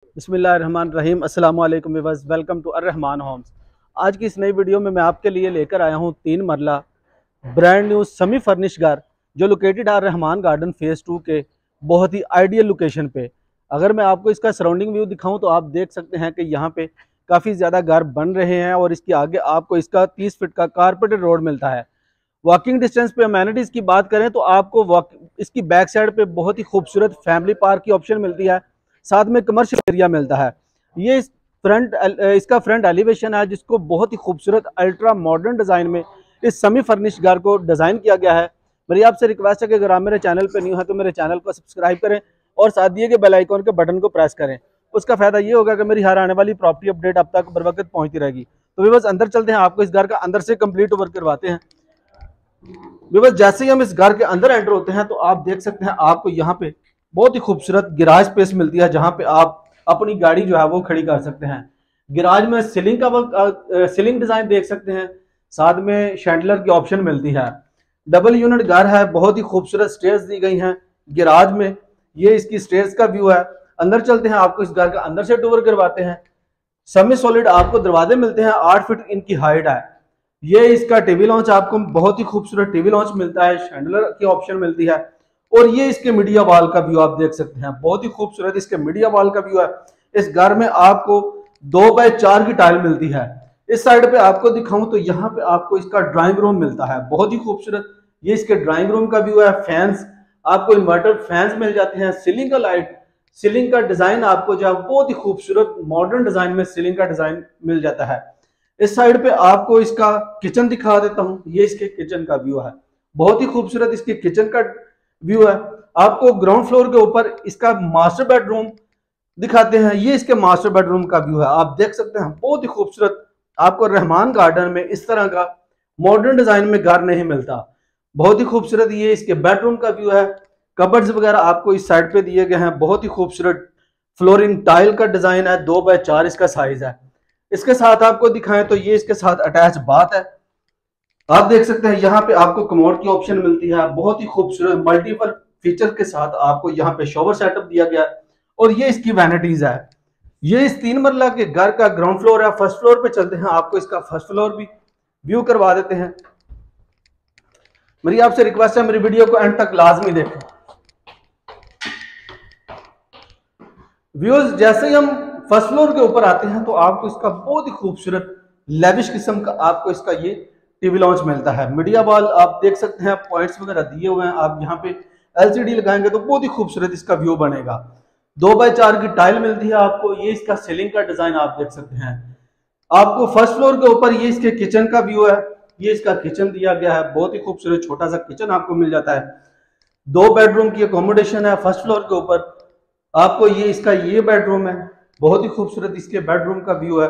बिस्मिल्लाहिर्रहमानिर्रहीम। अस्सलाम वालेकुम व्यूअर्स, वेलकम टू अर्रहमान होम्स। आज की इस नई वीडियो में मैं आपके लिए लेकर आया हूँ 3 मरला ब्रांड न्यू सेमी फर्निश घर जो लोकेटेड है रहमान गार्डन फेज़ 2 के बहुत ही आइडियल लोकेशन पे। अगर मैं आपको इसका सराउंडिंग व्यू दिखाऊं तो आप देख सकते हैं कि यहाँ पे काफ़ी ज़्यादा घर बन रहे हैं और इसके आगे आपको इसका 30 फीट का कारपेटेड रोड मिलता है। वॉकिंग डिस्टेंस पे अमेनिटीज़ की बात करें तो आपको इसकी बैक साइड पे बहुत ही खूबसूरत फैमिली पार्क की ऑप्शन मिलती है, साथ में कमर्शियल एरिया मिलता है। ये इसका फ्रंट एलिवेशन है जिसको बहुत ही खूबसूरत अल्ट्रा मॉडर्न डिज़ाइन में इस सेमी फर्निश घर को डिज़ाइन किया गया है। मेरी आपसे रिक्वेस्ट है कि अगर आप मेरे चैनल पर न्यू है तो मेरे चैनल को सब्सक्राइब करें और साथ दिए गए बेल आइकन के बटन को प्रेस करें। उसका फायदा ये होगा कि मेरी हर आने वाली प्रॉपर्टी अपडेट अब तक बर वक्त पहुंचती रहेगी। तो भी बस अंदर चलते हैं, आपको इस घर का अंदर से कंप्लीट ओवर करवाते हैं। बस जैसे ही हम इस घर के अंदर एंटर होते हैं तो आप देख सकते हैं आपको यहाँ पे बहुत ही खूबसूरत गिराज स्पेस मिलती है जहां पे आप अपनी गाड़ी जो है वो खड़ी कर सकते हैं। गिराज में सीलिंग डिजाइन देख सकते हैं, साथ में शैंडलर की ऑप्शन मिलती है। डबल यूनिट घर है, बहुत ही खूबसूरत स्टेयर्स दी गई हैं गिराज में। ये इसकी स्टेयर्स का व्यू है। अंदर चलते हैं, आपको इस घर का अंदर से टूर करवाते हैं। सेमी सॉलिड आपको दरवाजे मिलते हैं, 8 फीट इनकी हाइट है। ये इसका टीवी लॉन्च आपको बहुत ही खूबसूरत टीवी लॉन्च मिलता है, शैंडलर की ऑप्शन मिलती है। और ये इसके मीडिया वॉल का व्यू आप देख सकते हैं, बहुत ही खूबसूरत इसके मीडिया वॉल का व्यू है। इस घर में आपको 2x4 की टाइल मिलती है। इस साइड पे आपको दिखाऊं तो यहाँ पे आपको इसका ड्राइंग रूम मिलता है, बहुत ही खूबसूरत। ये इसके ड्राइंग रूम का व्यू है। फैंस आपको इन्वर्टर फैंस मिल जाते हैं। सीलिंग का लाइट, सीलिंग का डिजाइन आपको जो है बहुत ही खूबसूरत मॉडर्न डिजाइन में सीलिंग का डिजाइन मिल जाता है। इस साइड पे आपको इसका किचन दिखा देता हूं। ये इसके किचन का व्यू है, बहुत ही खूबसूरत इसके किचन का व्यू है। आपको ग्राउंड फ्लोर के ऊपर इसका मास्टर बेडरूम दिखाते हैं। ये इसके मास्टर बेडरूम का व्यू है, आप देख सकते हैं बहुत ही खूबसूरत। आपको रहमान गार्डन में इस तरह का मॉडर्न डिजाइन में घर नहीं मिलता, बहुत ही खूबसूरत। ये इसके बेडरूम का व्यू है। कबर्ड्स वगैरह आपको इस साइड पे दिए गए हैं, बहुत ही खूबसूरत फ्लोरिंग टाइल का डिजाइन है। 2x4 इसका साइज है। इसके साथ आपको दिखाएं तो ये इसके साथ अटैच बाथ है। आप देख सकते हैं यहाँ पे आपको कमोड की ऑप्शन मिलती है, बहुत ही खूबसूरत मल्टीपल फीचर के साथ आपको यहाँ पे शॉवर सेटअप दिया गया है। और ये इसकी वैनिटीज है। ये इस 3 मरला के घर का ग्राउंड फ्लोर है। फर्स्ट फ्लोर पे चलते हैं, आपको इसका फर्स्ट फ्लोर भी व्यू करवा देते हैं। मेरी आपसे रिक्वेस्ट है मेरी वीडियो को एंड तक लाजमी देखें। व्यूअर्स, जैसे ही हम फर्स्ट फ्लोर के ऊपर आते हैं तो आपको इसका बहुत ही खूबसूरत लेविश किस्म का आपको इसका ये टीवी लॉन्च मिलता है। मीडिया वॉल आप देख सकते हैं, पॉइंट्स वगैरह दिए हुए हैं। आप यहाँ पे एलसीडी लगाएंगे तो बहुत ही खूबसूरत इसका व्यू बनेगा। 2x4 की टाइल मिलती है आपको। ये इसका सीलिंग का डिजाइन आप देख सकते हैं। आपको फर्स्ट फ्लोर के ऊपर ये इसके किचन का व्यू है। ये इसका किचन दिया गया है, बहुत ही खूबसूरत छोटा सा किचन आपको मिल जाता है। 2 बेडरूम की अकोमोडेशन है फर्स्ट फ्लोर के ऊपर। आपको ये इसका ये बेडरूम है, बहुत ही खूबसूरत इसके बेडरूम का व्यू है।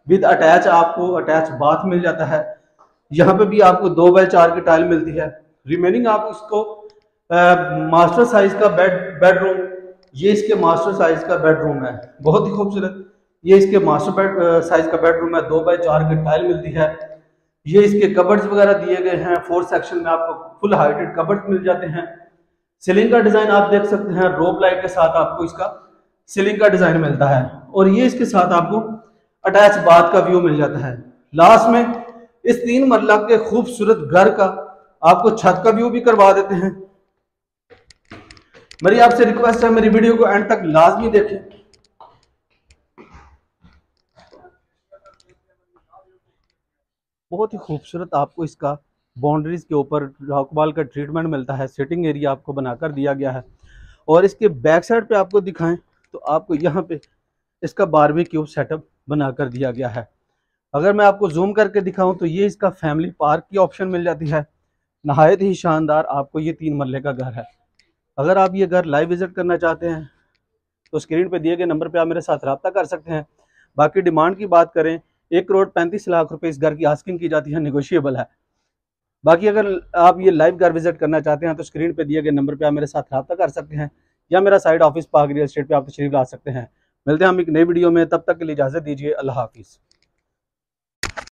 विद अटैच आपको अटैच बाथ मिल जाता है। यहाँ पे भी आपको 2x4 की टाइल मिलती है। रिमेनिंग आप इसको मास्टर साइज का बेडरूम, ये इसके मास्टर साइज का बेडरूम है, बहुत ही खूबसूरत। ये इसके मास्टर साइज का बेडरूम है, 2x4 की टाइल मिलती है। ये इसके कबर्ड्स वगैरह दिए गए हैं। 4 सेक्शन में आपको फुल हाइटेड कबर्ड मिल जाते हैं। सीलिंग का डिजाइन आप देख सकते हैं, रोप लाइट के साथ आपको इसका सीलिंग का डिजाइन मिलता है। और ये इसके साथ आपको अटैच बाथ का व्यू मिल जाता है। लास्ट में इस 3 मरला के खूबसूरत घर का आपको छत का व्यू भी करवा देते हैं। मेरी आपसे रिक्वेस्ट है मेरी वीडियो को एंड तक लाजमी देखें। बहुत ही खूबसूरत आपको इसका बाउंड्रीज के ऊपर रॉकवॉल का ट्रीटमेंट मिलता है। सिटिंग एरिया आपको बनाकर दिया गया है। और इसके बैक साइड पे आपको दिखाएं तो आपको यहाँ पे इसका बारबेक्यू सेटअप बनाकर दिया गया है। अगर मैं आपको जूम करके दिखाऊं तो ये इसका फैमिली पार्क की ऑप्शन मिल जाती है। नहायत ही शानदार आपको ये 3 मरले का घर है। अगर आप ये घर लाइव विजिट करना चाहते हैं तो स्क्रीन पे दिए गए नंबर पे आप मेरे साथ रब्ता कर सकते हैं। बाकी डिमांड की बात करें, 1,35,00,000 रुपए इस घर की आस्किंग की जाती है, निगोशिएबल है। बाकी अगर आप ये लाइव घर विजिट करना चाहते हैं तो स्क्रीन पे दिए गए नंबर पे आप मेरे साथ रब्ता कर सकते हैं, या मेरा side office park real estate पे आप तशरीफ ला सकते हैं। मिलते हैं हम एक नई वीडियो में, तब तक के लिए इजाज़त दीजिए। अल्लाह हाफिज़।